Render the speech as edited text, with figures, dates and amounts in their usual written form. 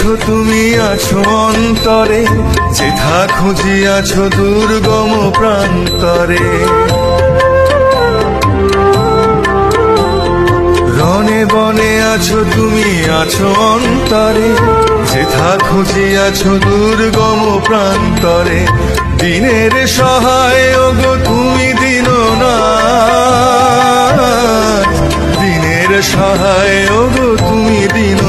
আছো তুমি আছো অন্তরে, যেথা খুঁজিয়াছো দুর্গম প্রান্তরে। রনে বনে আছো তুমি আছো অন্তরে, যেথা খুঁজিয়াছো দুর্গম প্রান্তরে। দিনের সহায় ওগো তুমি দীননাথ, দিনের সহায় ওগো তুমি দীননাথ।